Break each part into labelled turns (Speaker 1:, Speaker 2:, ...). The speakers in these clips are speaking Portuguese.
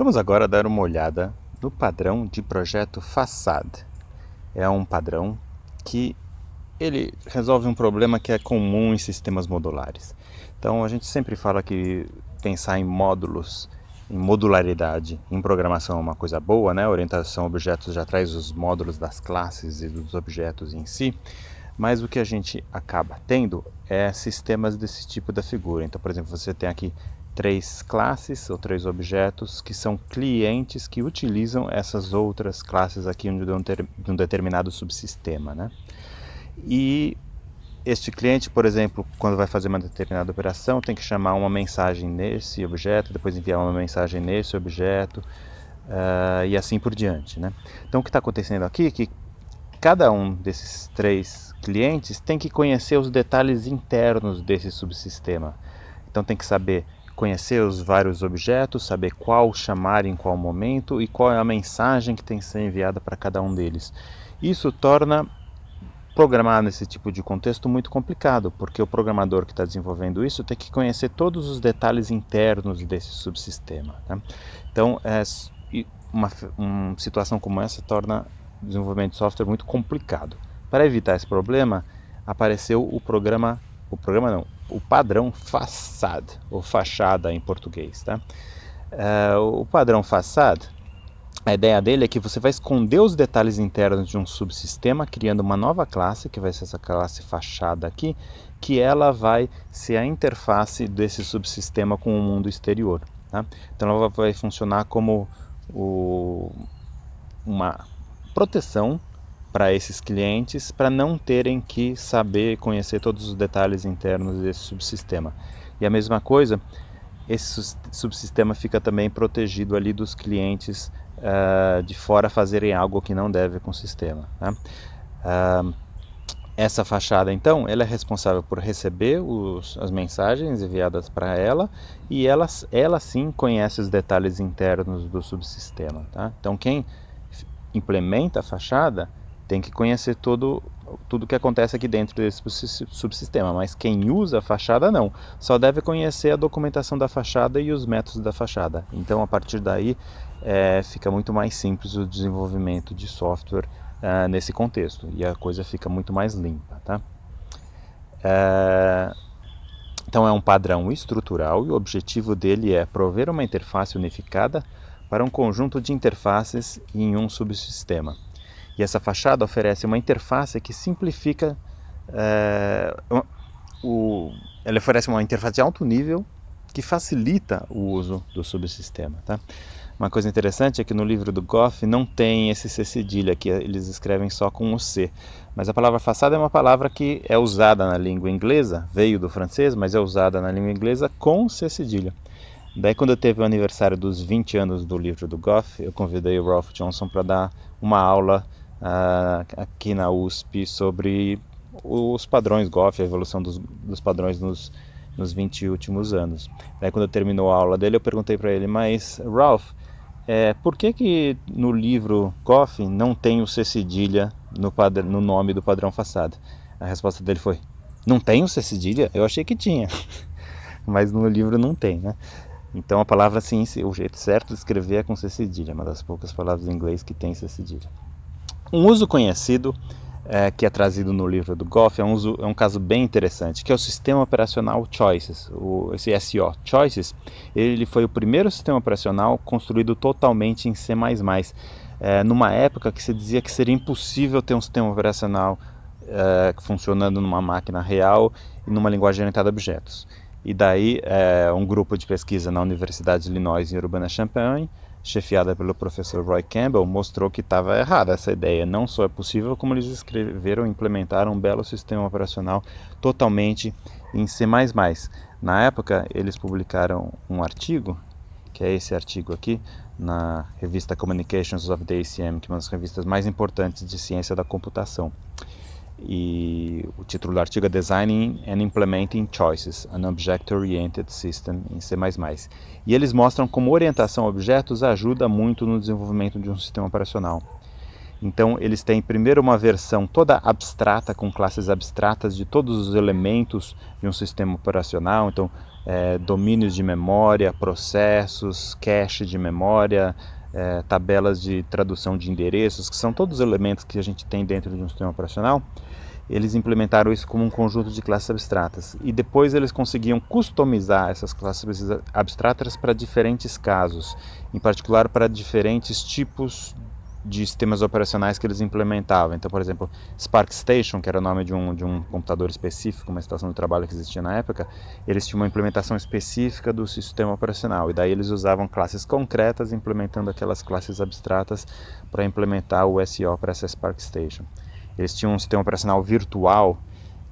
Speaker 1: Vamos agora dar uma olhada no padrão de projeto Facade. É um padrão que ele resolve um problema que é comum em sistemas modulares. Então a gente sempre fala que pensar em módulos, em modularidade, em programação é uma coisa boa, né? A orientação a objetos já traz os módulos das classes e dos objetos em si, mas o que a gente acaba tendo é sistemas desse tipo da figura. Então, por exemplo, você tem aqui 3 classes ou 3 objetos que são clientes que utilizam essas outras classes aqui de um determinado subsistema, né? E este cliente, por exemplo, quando vai fazer uma determinada operação, tem que chamar uma mensagem nesse objeto, depois enviar uma mensagem nesse objeto, e assim por diante, né? Então o que está acontecendo aqui é que cada um desses 3 clientes tem que conhecer os detalhes internos desse subsistema. Então tem que saber conhecer os vários objetos, saber qual chamar em qual momento e qual é a mensagem que tem que ser enviada para cada um deles. Isso torna programar nesse tipo de contexto muito complicado, porque o programador que está desenvolvendo isso tem que conhecer todos os detalhes internos desse subsistema, né? Então, uma situação como essa torna o desenvolvimento de software muito complicado. Para evitar esse problema, apareceu o padrão Facade, ou fachada em português, tá? O padrão Facade, a ideia dele é que você vai esconder os detalhes internos de um subsistema, criando uma nova classe, que vai ser essa classe fachada aqui, que ela vai ser a interface desse subsistema com o mundo exterior, tá? Então ela vai funcionar como uma proteção para esses clientes, para não terem que saber conhecer todos os detalhes internos desse subsistema. E a mesma coisa, esse subsistema fica também protegido ali dos clientes de fora fazerem algo que não deve com o sistema, né? Essa fachada, então, ela é responsável por receber as mensagens enviadas para ela, e ela sim conhece os detalhes internos do subsistema, tá? Então quem implementa a fachada tem que conhecer tudo que acontece aqui dentro desse subsistema, mas quem usa a fachada não, só deve conhecer a documentação da fachada e os métodos da fachada. Então a partir daí fica muito mais simples o desenvolvimento de software nesse contexto, e a coisa fica muito mais limpa, tá? Então é um padrão estrutural e o objetivo dele é prover uma interface unificada para um conjunto de interfaces em um subsistema. E essa fachada oferece uma interface que simplifica, ela oferece uma interface de alto nível que facilita o uso do subsistema, tá? Uma coisa interessante é que no livro do Goff não tem esse C cedilha, que eles escrevem só com o C. Mas a palavra fachada é uma palavra que é usada na língua inglesa, veio do francês, mas é usada na língua inglesa com C cedilha. Daí quando eu teve o aniversário dos 20 anos do livro do Goff, eu convidei o Ralph Johnson para dar uma aula aqui na USP sobre os padrões Goff, a evolução dos padrões nos 20 últimos anos. Daí quando terminou a aula dele, eu perguntei para ele, mas Ralph, por que no livro Goff não tem o C cedilha no nome do padrão Facade? A resposta dele foi, não tem o C cedilha? Eu achei que tinha, mas no livro não tem, né? Então a palavra sim, o jeito certo de escrever é com C cedilha, uma das poucas palavras em inglês que tem C cedilha. Um uso conhecido que é trazido no livro do Goff é um caso bem interessante, que é o sistema operacional Choices, esse SO. Choices, ele foi o primeiro sistema operacional construído totalmente em C++, numa época que se dizia que seria impossível ter um sistema operacional funcionando numa máquina real e numa linguagem orientada a objetos. E daí um grupo de pesquisa na Universidade de Illinois em Urbana-Champaign, chefiada pelo professor Roy Campbell, mostrou que estava errada essa ideia. Não só é possível, como eles escreveram e implementaram um belo sistema operacional totalmente em C++. Na época, eles publicaram um artigo, que é esse artigo aqui, na revista Communications of the ACM, que é uma das revistas mais importantes de ciência da computação. E o título do artigo é Designing and Implementing Choices, an Object-Oriented System em C++. E eles mostram como orientação a objetos ajuda muito no desenvolvimento de um sistema operacional. Então eles têm primeiro uma versão toda abstrata, com classes abstratas de todos os elementos de um sistema operacional. Então domínios de memória, processos, cache de memória, tabelas de tradução de endereços, que são todos os elementos que a gente tem dentro de um sistema operacional. Eles implementaram isso como um conjunto de classes abstratas e depois eles conseguiam customizar essas classes abstratas para diferentes casos, em particular para diferentes tipos de sistemas operacionais que eles implementavam. Então, por exemplo, Spark Station, que era o nome de um computador específico, uma estação de trabalho que existia na época, eles tinham uma implementação específica do sistema operacional, e daí eles usavam classes concretas implementando aquelas classes abstratas para implementar o SO para essa Spark Station. Eles tinham um sistema operacional virtual,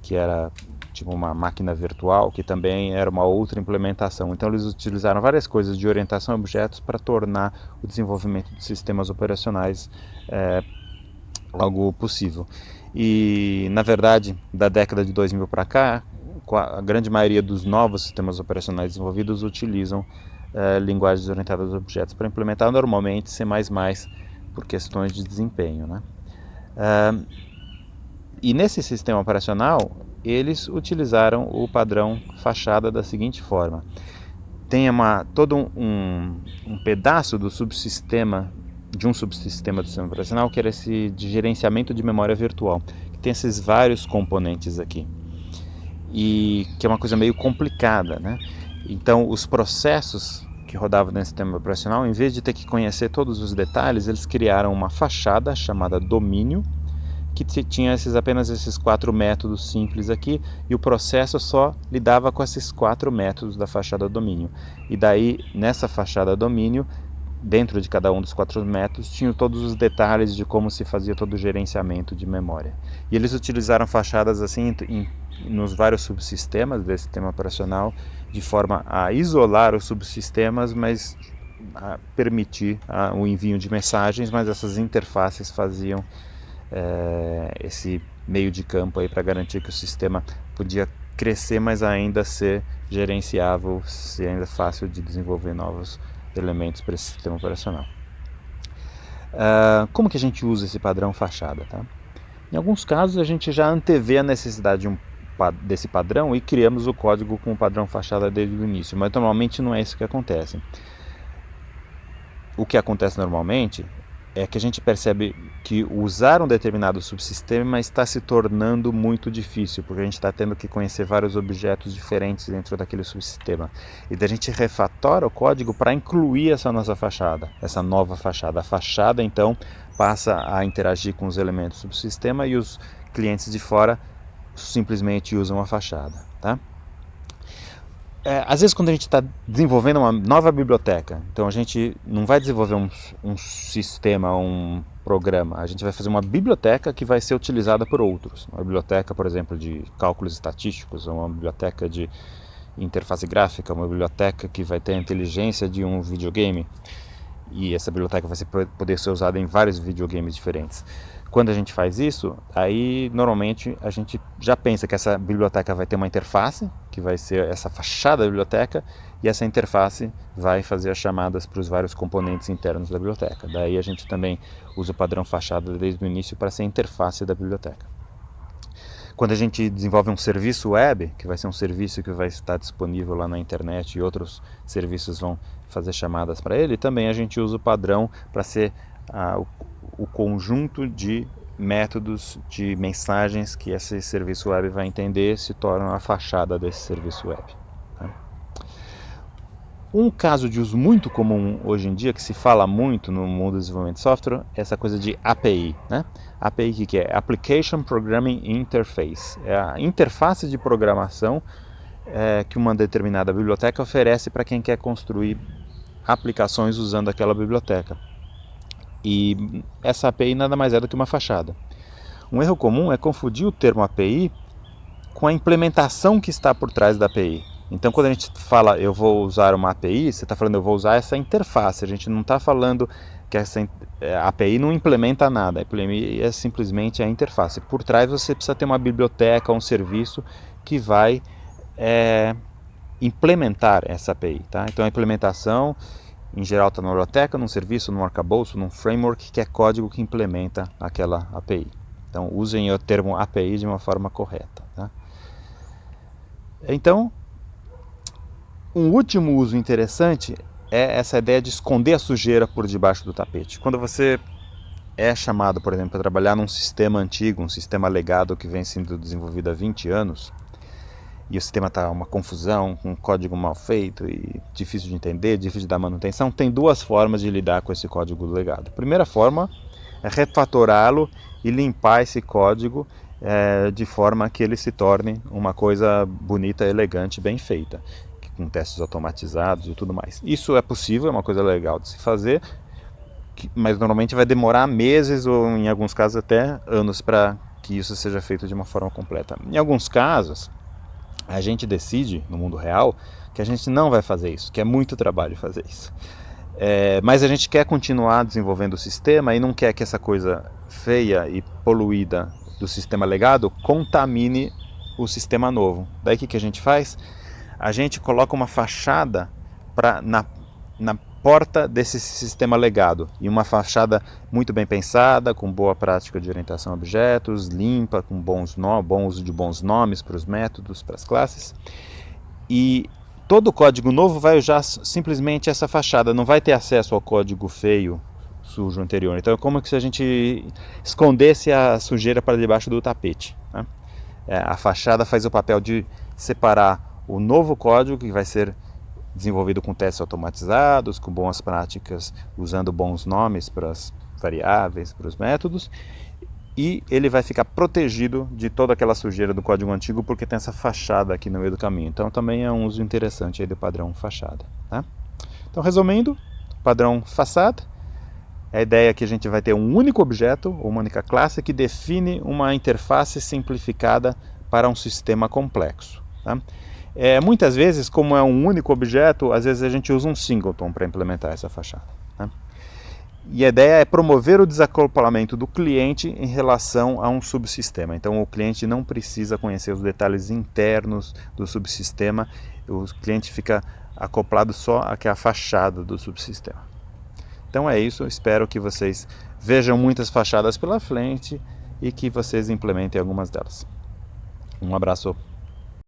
Speaker 1: que era tipo uma máquina virtual, que também era uma outra implementação. Então eles utilizaram várias coisas de orientação a objetos para tornar o desenvolvimento de sistemas operacionais algo possível. E na verdade, da década de 2000 para cá, a grande maioria dos novos sistemas operacionais desenvolvidos utilizam linguagens orientadas a objetos para implementar normalmente C++ por questões de desempenho, né? E nesse sistema operacional, eles utilizaram o padrão fachada da seguinte forma. Tem todo um pedaço do subsistema, de um subsistema do sistema operacional, que era esse de gerenciamento de memória virtual, que tem esses vários componentes aqui, e que é uma coisa meio complicada, né? Então, os processos que rodavam nesse sistema operacional, em vez de ter que conhecer todos os detalhes, eles criaram uma fachada chamada domínio, que tinha apenas esses 4 métodos simples aqui, e o processo só lidava com esses 4 métodos da fachada domínio. E daí, nessa fachada domínio, dentro de cada um dos 4 métodos, tinham todos os detalhes de como se fazia todo o gerenciamento de memória. E eles utilizaram fachadas assim nos vários subsistemas desse sistema operacional, de forma a isolar os subsistemas, mas a permitir o envio de mensagens, mas essas interfaces faziam esse meio de campo aí para garantir que o sistema podia crescer, mas ainda ser gerenciável, ser ainda fácil de desenvolver novos elementos para esse sistema operacional. Como que a gente usa esse padrão fachada? Tá? Em alguns casos a gente já antevê a necessidade desse padrão e criamos o código com o padrão fachada desde o início, mas normalmente não é isso que acontece. O que acontece normalmente é que a gente percebe que usar um determinado subsistema está se tornando muito difícil, porque a gente está tendo que conhecer vários objetos diferentes dentro daquele subsistema. E daí a gente refatora o código para incluir essa nossa fachada, essa nova fachada. A fachada, então, passa a interagir com os elementos do subsistema e os clientes de fora simplesmente usam a fachada, tá? Às vezes quando a gente está desenvolvendo uma nova biblioteca, então a gente não vai desenvolver um sistema, um programa, a gente vai fazer uma biblioteca que vai ser utilizada por outros. Uma biblioteca, por exemplo, de cálculos estatísticos, ou uma biblioteca de interface gráfica, uma biblioteca que vai ter a inteligência de um videogame, e essa biblioteca vai poder ser usada em vários videogames diferentes. Quando a gente faz isso, aí normalmente a gente já pensa que essa biblioteca vai ter uma interface, que vai ser essa fachada da biblioteca, e essa interface vai fazer as chamadas para os vários componentes internos da biblioteca. Daí a gente também usa o padrão fachada desde o início para ser a interface da biblioteca. Quando a gente desenvolve um serviço web, que vai ser um serviço que vai estar disponível lá na internet e outros serviços vão fazer chamadas para ele, também a gente usa o padrão para ser o conjunto de métodos de mensagens que esse serviço web vai entender se tornam a fachada desse serviço web. Tá? Um caso de uso muito comum hoje em dia, que se fala muito no mundo do desenvolvimento de software, é essa coisa de API. Né? API que é? Application Programming Interface. É a interface de programação que uma determinada biblioteca oferece para quem quer construir aplicações usando aquela biblioteca. E essa API nada mais é do que uma fachada. Um erro comum é confundir o termo API com a implementação que está por trás da API. Então, quando a gente fala eu vou usar uma API, você está falando eu vou usar essa interface. A gente não está falando que essa API não implementa nada. A API é simplesmente a interface. Por trás você precisa ter uma biblioteca, um serviço que vai implementar essa API. Tá? Então, a implementação em geral está numa biblioteca, num serviço, num arcabouço, num framework que é código que implementa aquela API. Então usem o termo API de uma forma correta. Tá? Então, Um último uso interessante é essa ideia de esconder a sujeira por debaixo do tapete. Quando você é chamado, por exemplo, para trabalhar num sistema antigo, um sistema legado que vem sendo desenvolvido há 20 anos, e o sistema está uma confusão, com um código mal feito e difícil de entender, difícil de dar manutenção, tem duas formas de lidar com esse código legado. A primeira forma é refatorá-lo e limpar esse código de forma que ele se torne uma coisa bonita, elegante, bem feita, com testes automatizados e tudo mais. Isso é possível, é uma coisa legal de se fazer, mas normalmente vai demorar meses ou, em alguns casos, até anos para que isso seja feito de uma forma completa. Em alguns casos, a gente decide, no mundo real, que a gente não vai fazer isso, que é muito trabalho fazer isso. Mas a gente quer continuar desenvolvendo o sistema e não quer que essa coisa feia e poluída do sistema legado contamine o sistema novo. Daí o que a gente faz? A gente coloca uma fachada na porta desse sistema legado, e uma fachada muito bem pensada, com boa prática de orientação a objetos, limpa, com bom uso de bons nomes para os métodos, para as classes. E todo código novo vai usar simplesmente essa fachada, não vai ter acesso ao código feio, sujo anterior. Então é como se a gente escondesse a sujeira para debaixo do tapete, né? A fachada faz o papel de separar o novo código, que vai ser desenvolvido com testes automatizados, com boas práticas, usando bons nomes para as variáveis, para os métodos, e ele vai ficar protegido de toda aquela sujeira do código antigo, porque tem essa fachada aqui no meio do caminho. Então também é um uso interessante aí do padrão fachada, tá? Então, resumindo, padrão façade, a ideia é que a gente vai ter um único objeto, ou uma única classe, que define uma interface simplificada para um sistema complexo, tá? Muitas vezes, como é um único objeto, às vezes a gente usa um singleton para implementar essa fachada, tá? E a ideia é promover o desacoplamento do cliente em relação a um subsistema. Então o cliente não precisa conhecer os detalhes internos do subsistema, o cliente fica acoplado só à fachada do subsistema. Então é isso, espero que vocês vejam muitas fachadas pela frente e que vocês implementem algumas delas. Um abraço.